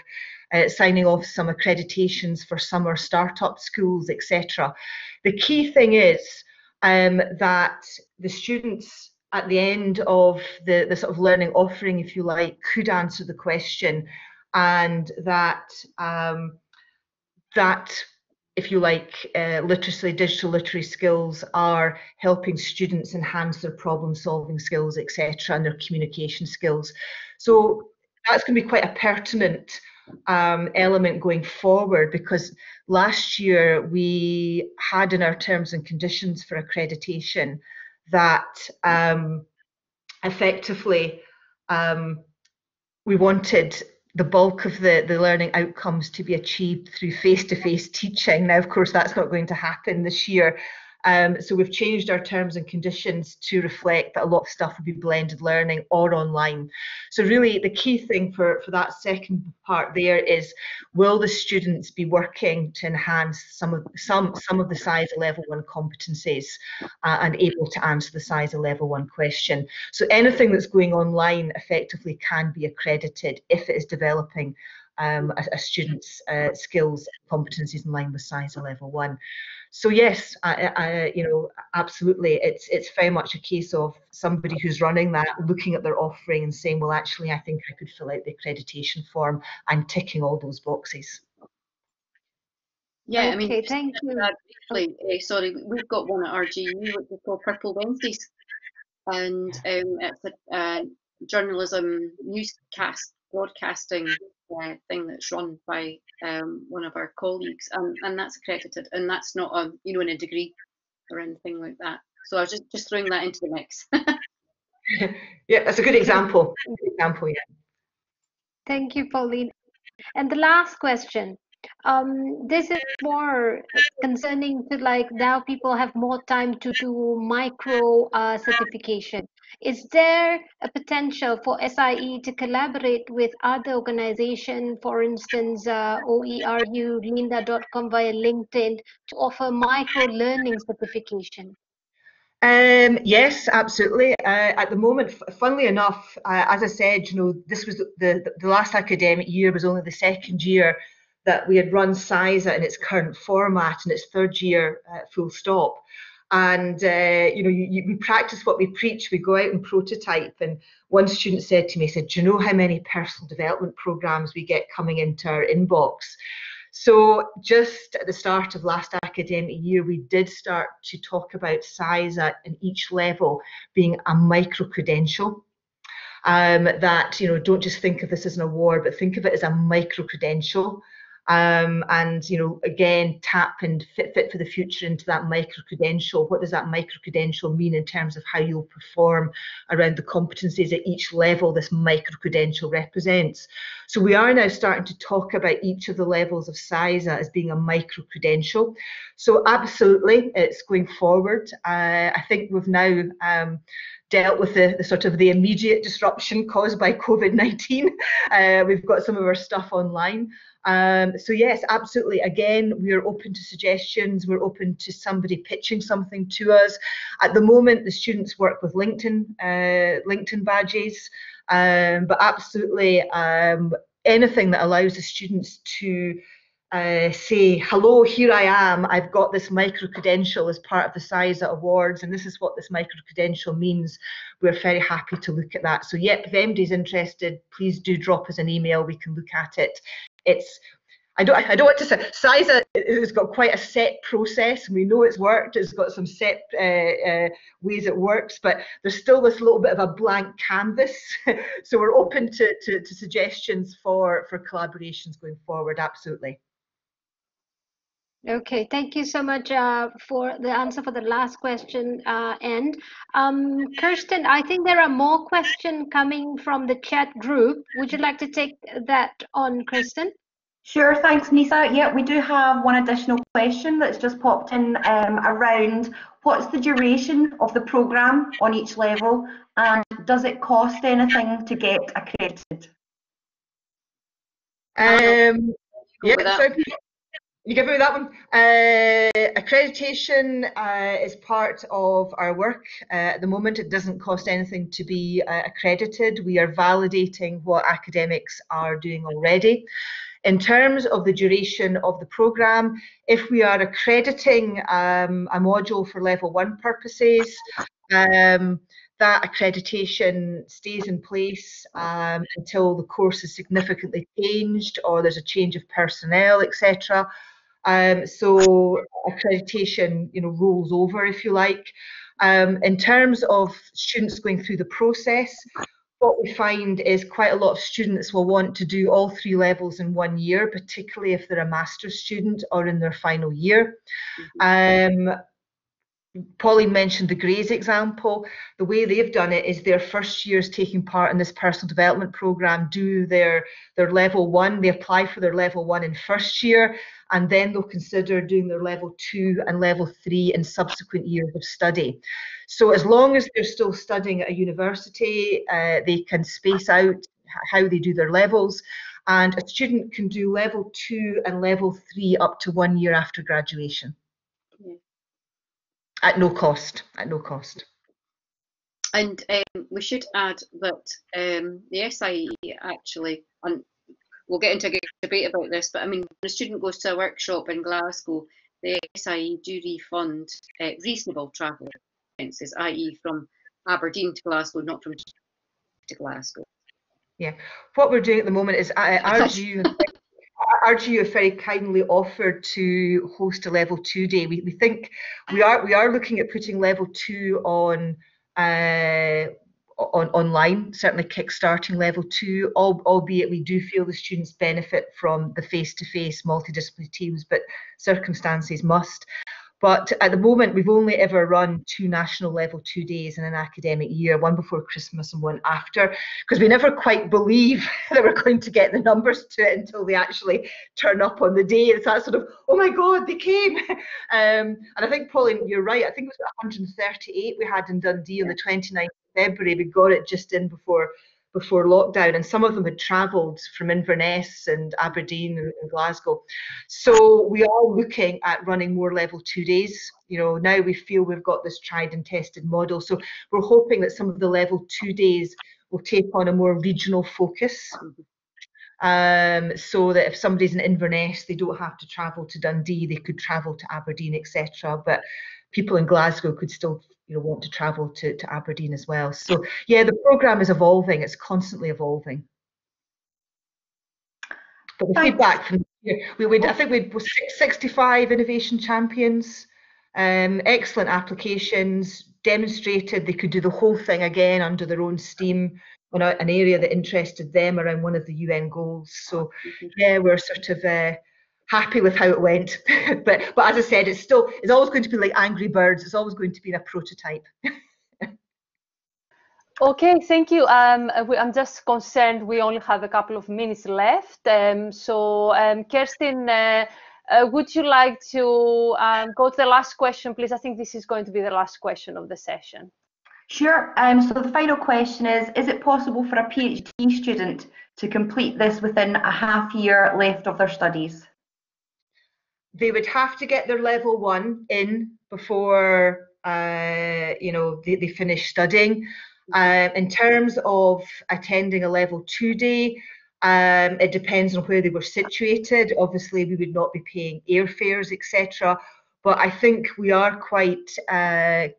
signing off some accreditations for summer startup schools, etc. The key thing is that the students at the end of the sort of learning offering, if you like, could answer the question, and that if you like, literacy, digital literary skills are helping students enhance their problem solving skills, etc., and their communication skills. So that's going to be quite a pertinent element going forward, because last year we had in our terms and conditions for accreditation that effectively we wanted the bulk of the learning outcomes to be achieved through face-to-face teaching. Now, of course, that's not going to happen this year. So we've changed our terms and conditions to reflect that a lot of stuff will be blended learning or online. So really the key thing for that second part there is, will the students be working to enhance some of the SISA level 1 competencies and able to answer the SISA level 1 question. So anything that's going online effectively can be accredited if it is developing a student's skills and competencies in line with SISA level 1. So yes, absolutely, it's very much a case of somebody who's running that, looking at their offering and saying, well, actually, I think I could fill out the accreditation form and ticking all those boxes. Yeah, okay, I mean, thank you. Briefly, sorry, we've got one at RGU, which is called Purple Wednesdays, and it's a journalism newscast broadcasting thing that's run by one of our colleagues, and that's accredited, and that's not in a degree or anything like that. So I was just throwing that into the mix. Yeah, that's a good example. Yeah. Thank you, Pauline. And the last question, This is more concerning to like now people have more time to do micro certification. Is there a potential for SIE to collaborate with other organizations, for instance, OERU, Lynda.com via LinkedIn, to offer micro learning certification? Yes, absolutely. At the moment, funnily enough, as I said, this was the last academic year was only the second year that we had run SISA in its current format, and its third year, full stop. And we practice what we preach. We go out and prototype. And one student said to me, "Do you know how many personal development programs we get coming into our inbox?" So just at the start of last academic year, we did start to talk about SISA in each level being a micro-credential. That, don't just think of this as an award, but think of it as a micro-credential. And, again, tap and fit for the future into that micro-credential. What does that micro-credential mean in terms of how you'll perform around the competencies at each level this micro-credential represents? So we are now starting to talk about each of the levels of SISA as being a micro-credential. So absolutely, it's going forward. I think we've now dealt with the sort of the immediate disruption caused by COVID-19. We've got some of our stuff online. So yes, absolutely. Again, we are open to suggestions. We're open to somebody pitching something to us. At the moment, the students work with LinkedIn badges, but absolutely anything that allows the students to say, "Hello, here I am. I've got this micro-credential as part of the SISA Awards, and this is what this micro-credential means." We're very happy to look at that. So yep, if anybody's interested, please do drop us an email. We can look at it. I don't want to say SISA has got quite a set process. We know it's worked. It's got some set ways it works, but there's still this little bit of a blank canvas. So we're open to suggestions for collaborations going forward. Absolutely. Okay, thank you so much for the answer for the last question, Ann. Kirsten, I think there are more questions coming from the chat group. Would you like to take that on, Kirsten? Sure, thanks, Nisa. Yeah, we do have one additional question that's just popped in around what's the duration of the programme on each level, and does it cost anything to get accredited? Yeah, so you give me that one. Accreditation is part of our work. At the moment, it doesn't cost anything to be accredited. We are validating what academics are doing already. In terms of the duration of the programme, if we are accrediting a module for level 1 purposes, that accreditation stays in place until the course is significantly changed or there's a change of personnel, etc. So accreditation, rolls over, if you like. In terms of students going through the process, what we find is quite a lot of students will want to do all 3 levels in 1 year, particularly if they're a master's student or in their final year. Pauline mentioned the Grays example. The way they've done it is their first years taking part in this personal development programme do their level 1. They apply for their level 1 in first year, and then they'll consider doing their level 2 and level 3 in subsequent years of study. So as long as they're still studying at a university, they can space out how they do their levels, and a student can do level 2 and level 3 up to 1 year after graduation. At no cost. And we should add that the SIE actually, and we'll get into a debate about this, but I mean, when a student goes to a workshop in Glasgow, the SIE do refund reasonable travel expenses, i.e. from Aberdeen to Glasgow, not from to Glasgow. Yeah, what we're doing at the moment is RGU have very kindly offered to host a level 2 day. We think we are looking at putting level 2 on online, certainly kickstarting level 2, albeit we do feel the students benefit from the face-to-face multidisciplinary teams, but circumstances must. But at the moment, we've only ever run 2 national level 2 days in an academic year, one before Christmas and one after, because we never quite believe that we're going to get the numbers to it until they actually turn up on the day. It's that sort of, oh my God, they came. And I think, Pauline, you're right. I think it was 138 we had in Dundee on the 29th of February. We got it just in before lockdown, and some of them had travelled from Inverness and Aberdeen and Glasgow. So we are looking at running more level 2 days. You know, now we feel we've got this tried and tested model. So we're hoping that some of the level 2 days will take on a more regional focus. So that if somebody's in Inverness, they don't have to travel to Dundee, they could travel to Aberdeen, etc. But people in Glasgow could still, you know, want to travel to Aberdeen as well. So yeah, the programme is evolving, it's constantly evolving. But the feedback from here, I think we had 65 innovation champions, excellent applications, demonstrated they could do the whole thing again under their own steam on an area that interested them around one of the UN goals. So yeah, we're sort of happy with how it went. but as I said, it's always going to be like Angry Birds. It's always going to be a prototype. Okay, thank you. I'm just concerned we only have a couple of minutes left. Kirsten, would you like to go to the last question, please? I think this is going to be the last question of the session. Sure. So the final question is it possible for a PhD student to complete this within a half year left of their studies? They would have to get their level 1 in before you know, they finish studying. In terms of attending a level 2 day, it depends on where they were situated. Obviously, we would not be paying airfares, etc. But I think we are quite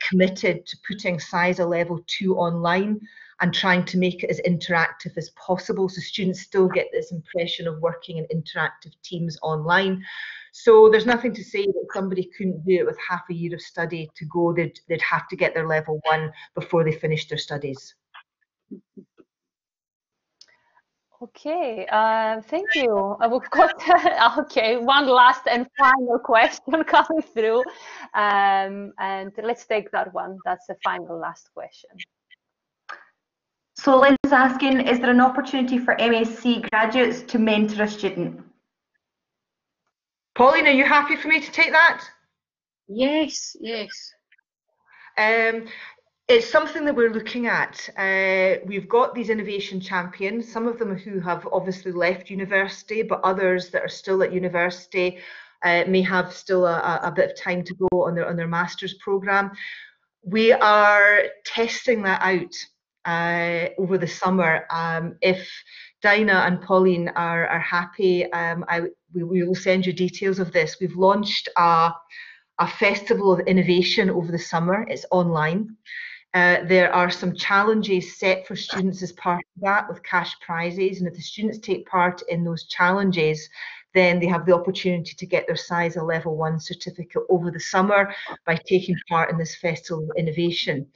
committed to putting SISA level 2 online and trying to make it as interactive as possible, so students still get this impression of working in interactive teams online. So there's nothing to say that somebody couldn't do it with half a year of study to go. They'd have to get their level 1 before they finish their studies. Okay, thank you. We've got okay, one last and final question coming through, and let's take that one. That's the final last question. So Lynn's asking, is there an opportunity for MSc graduates to mentor a student? Pauline, are you happy for me to take that? Yes, yes. It's something that we're looking at. We've got these innovation champions, some of them who have obviously left university, but others that are still at university may have still a bit of time to go on their master's programme. We are testing that out over the summer. If Dinah and Pauline are happy, we will send you details of this. We've launched a festival of innovation over the summer. It's online. There are some challenges set for students as part of that with cash prizes, and if the students take part in those challenges, then they have the opportunity to get their SISA level 1 certificate over the summer by taking part in this festival of innovation.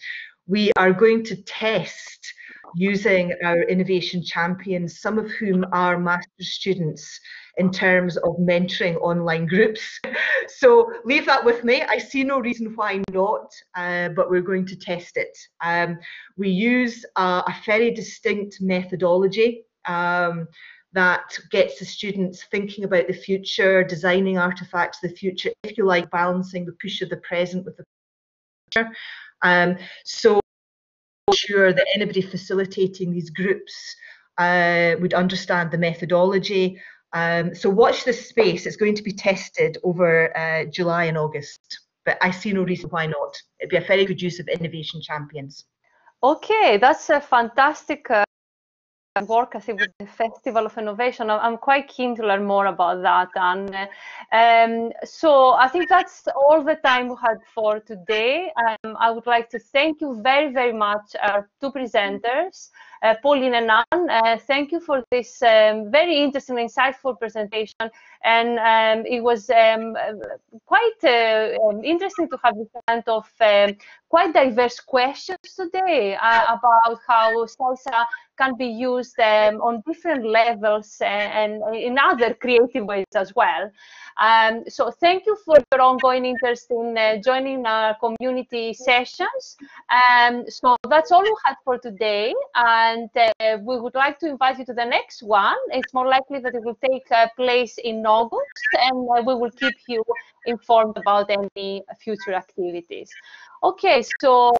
We are going to test using our innovation champions, some of whom are master's students, in terms of mentoring online groups. So leave that with me. I see no reason why not, but we're going to test it. We use a very distinct methodology that gets the students thinking about the future, designing artifacts of the future, if you like, balancing the push of the present with the future. So sure that anybody facilitating these groups would understand the methodology. So watch this space. It's going to be tested over July and August, but I see no reason why not. It'd be a very good use of innovation champions. Okay, that's a fantastic work, I think, with the Festival of Innovation. I'm quite keen to learn more about that. And so I think that's all the time we had for today. I would like to thank you very, very much, our two presenters, Pauline and Ann, thank you for this very interesting, insightful presentation. And it was quite interesting to have this kind of quite diverse questions today about how SISA can be used on different levels and in other creative ways as well. So thank you for your ongoing interest in joining our community sessions. So that's all we had for today, and we would like to invite you to the next one. It's more likely that it will take place in August, and we will keep you informed about any future activities. Okay, so